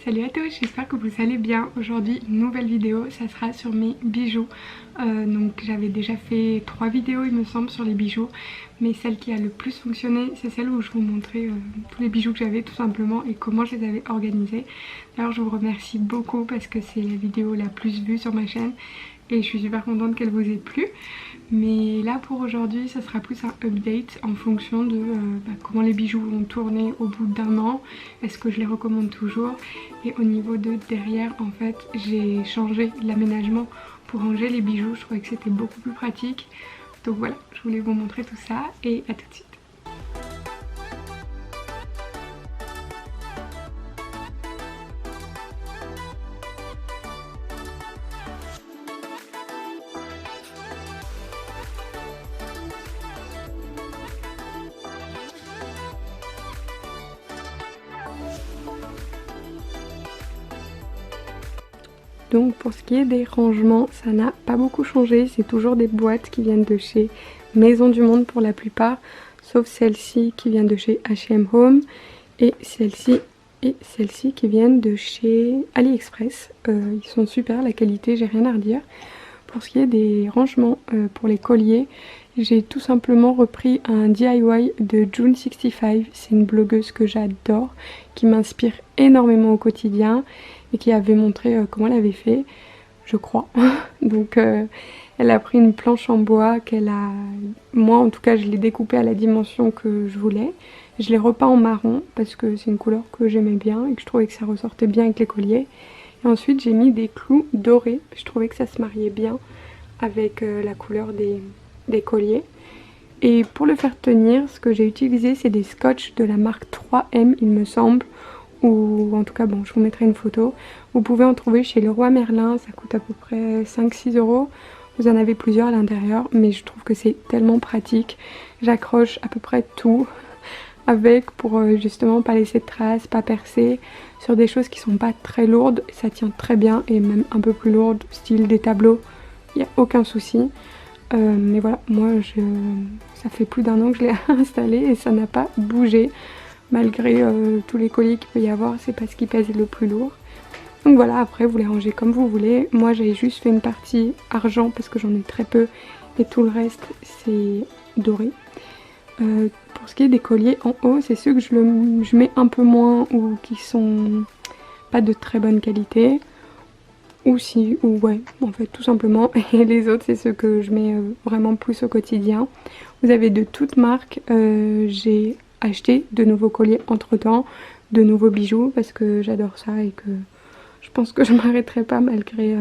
Salut à tous, j'espère que vous allez bien. Aujourd'hui une nouvelle vidéo, ça sera sur mes bijoux. Donc j'avais déjà fait 3 vidéos il me semble sur les bijoux, mais celle qui a le plus fonctionné c'est celle où je vous montrais tous les bijoux que j'avais tout simplement et comment je les avais organisés. D'ailleurs je vous remercie beaucoup parce que c'est la vidéo la plus vue sur ma chaîne et je suis super contente qu'elle vous ait plu. Mais là pour aujourd'hui ça sera plus un update en fonction de comment les bijoux vont tourner au bout d'un an, est-ce que je les recommande toujours. Et au niveau de derrière en fait j'ai changé l'aménagement pour ranger les bijoux, je trouvais que c'était beaucoup plus pratique. Donc voilà, je voulais vous montrer tout ça et à tout de suite. Donc pour ce qui est des rangements, ça n'a pas beaucoup changé, c'est toujours des boîtes qui viennent de chez Maison du Monde pour la plupart, sauf celle-ci qui vient de chez H&M Home et celle-ci qui viennent de chez AliExpress. Ils sont super, la qualité, j'ai rien à redire. Pour ce qui est des rangements pour les colliers, j'ai tout simplement repris un DIY de June65, c'est une blogueuse que j'adore, qui m'inspire énormément au quotidien et qui avait montré comment elle avait fait, je crois. Donc elle a pris une planche en bois qu'elle a... Moi en tout cas je l'ai découpée à la dimension que je voulais. Je l'ai repeint en marron parce que c'est une couleur que j'aimais bien et que je trouvais que ça ressortait bien avec les colliers. Et ensuite j'ai mis des clous dorés, je trouvais que ça se mariait bien avec la couleur des colliers. Et pour le faire tenir, ce que j'ai utilisé c'est des scotch de la marque 3M il me semble, ou en tout cas bon je vous mettrai une photo. Vous pouvez en trouver chez Leroy Merlin, ça coûte à peu près 5-6 €. Vous en avez plusieurs à l'intérieur mais je trouve que c'est tellement pratique. J'accroche à peu près tout avec pour justement pas laisser de traces, pas percer sur des choses qui sont pas très lourdes. Ça tient très bien et même un peu plus lourdes, style des tableaux, il n'y a aucun souci. Mais voilà, moi ça fait plus d'1 an que je l'ai installé et ça n'a pas bougé. Malgré tous les colliers qu'il peut y avoir, c'est pas ce qui pèse le plus lourd. Donc voilà, après vous les rangez comme vous voulez. Moi j'ai juste fait une partie argent parce que j'en ai très peu et tout le reste c'est doré. Pour ce qui est des colliers en haut, c'est ceux que je mets un peu moins ou qui sont pas de très bonne qualité. Ou si, ou ouais, en fait tout simplement. Et les autres c'est ceux que je mets vraiment plus au quotidien. Vous avez de toutes marques, j'ai acheté de nouveaux colliers entre temps, de nouveaux bijoux parce que j'adore ça et que je pense que je m'arrêterai pas malgré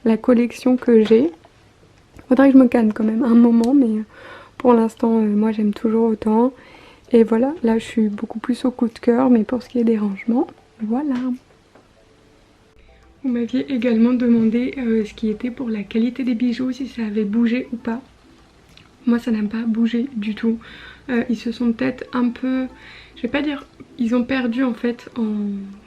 la collection que j'ai. Faudrait que je me calme quand même un moment, mais pour l'instant moi j'aime toujours autant. Et voilà, là je suis beaucoup plus au coup de cœur, mais pour ce qui est des rangements, voilà. Vous m'aviez également demandé ce qui était pour la qualité des bijoux, si ça avait bougé ou pas. Moi ça n'a pas bougé du tout. Ils se sont peut-être un peu, je vais pas dire, ils ont perdu en fait en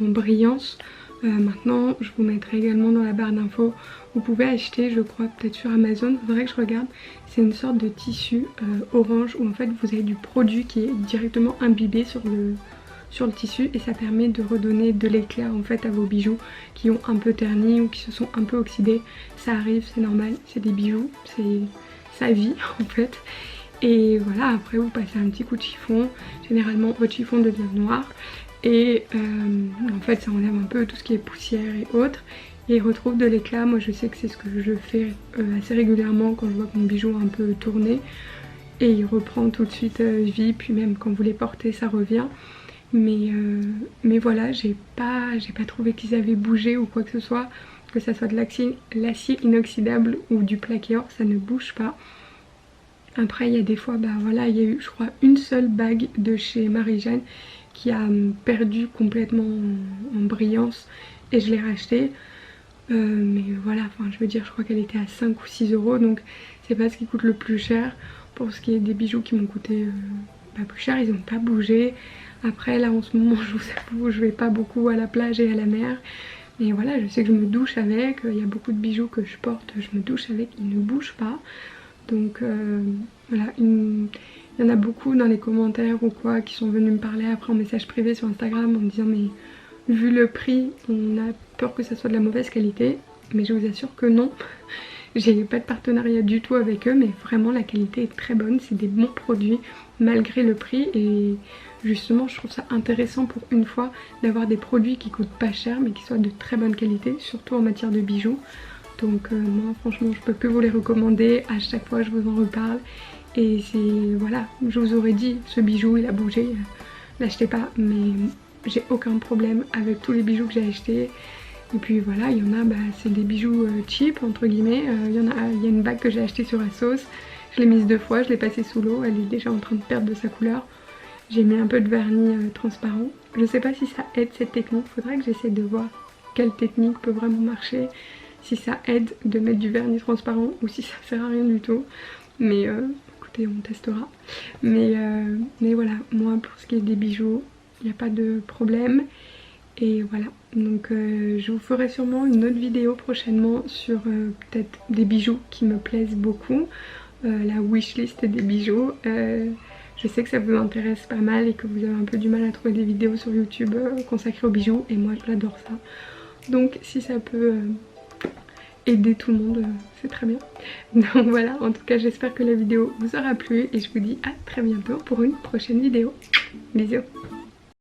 brillance. Maintenant je vous mettrai également dans la barre d'infos. Vous pouvez acheter, je crois peut-être sur Amazon, il faudrait que je regarde. C'est une sorte de tissu orange où en fait vous avez du produit qui est directement imbibé sur le tissu et ça permet de redonner de l'éclat en fait à vos bijoux qui ont un peu terni ou qui se sont un peu oxydés. Ça arrive, c'est normal, c'est des bijoux, c'est sa vie en fait. Et voilà, après vous passez un petit coup de chiffon, généralement votre chiffon devient noir et en fait ça enlève un peu tout ce qui est poussière et autres et il retrouve de l'éclat. Moi je sais que c'est ce que je fais assez régulièrement quand je vois que mon bijou a un peu tourné et il reprend tout de suite vie, puis même quand vous les portez ça revient. Mais voilà, j'ai pas trouvé qu'ils avaient bougé ou quoi que ce soit, que ça soit de l'acier inoxydable ou du plaqué or, ça ne bouge pas. Après il y a des fois, bah voilà, il y a eu je crois une seule bague de chez Marie-Jeanne qui a perdu complètement en brillance et je l'ai rachetée. Mais voilà, enfin je veux dire, je crois qu'elle était à 5 ou 6 €, donc c'est pas ce qui coûte le plus cher. Pour ce qui est des bijoux qui m'ont coûté pas plus cher, ils n'ont pas bougé. Après là en ce moment je vous avoue, je vais pas beaucoup à la plage et à la mer. Mais voilà, je sais que je me douche avec, il y a beaucoup de bijoux que je porte, je me douche avec, ils ne bougent pas. Donc voilà, il y en a beaucoup dans les commentaires ou quoi qui sont venus me parler après en message privé sur Instagram en me disant mais vu le prix, on a peur que ça soit de la mauvaise qualité, mais je vous assure que non. J'ai pas de partenariat du tout avec eux, mais vraiment la qualité est très bonne, c'est des bons produits malgré le prix. Et justement je trouve ça intéressant pour une fois d'avoir des produits qui coûtent pas cher mais qui soient de très bonne qualité, surtout en matière de bijoux. Donc moi franchement je peux que vous les recommander, à chaque fois je vous en reparle. Et c'est, voilà, je vous aurais dit ce bijou il a bougé, l'achetez pas, mais j'ai aucun problème avec tous les bijoux que j'ai achetés. Et puis voilà, il y en a, c'est des bijoux cheap entre guillemets. Il y a une bague que j'ai achetée sur ASOS, je l'ai mise 2 fois, je l'ai passée sous l'eau, elle est déjà en train de perdre de sa couleur. J'ai mis un peu de vernis transparent. Je sais pas si ça aide cette technique, faudrait que j'essaie de voir quelle technique peut vraiment marcher. Si ça aide de mettre du vernis transparent ou si ça sert à rien du tout. Mais écoutez, on testera. Mais voilà, moi pour ce qui est des bijoux, il n'y a pas de problème. Et voilà, donc je vous ferai sûrement une autre vidéo prochainement sur peut-être des bijoux qui me plaisent beaucoup. La wishlist des bijoux. Je sais que ça vous intéresse pas mal et que vous avez un peu du mal à trouver des vidéos sur YouTube consacrées aux bijoux. Et moi j'adore ça. Donc si ça peut aider tout le monde, c'est très bien. Donc voilà, en tout cas j'espère que la vidéo vous aura plu. Et je vous dis à très bientôt pour une prochaine vidéo. Bisous.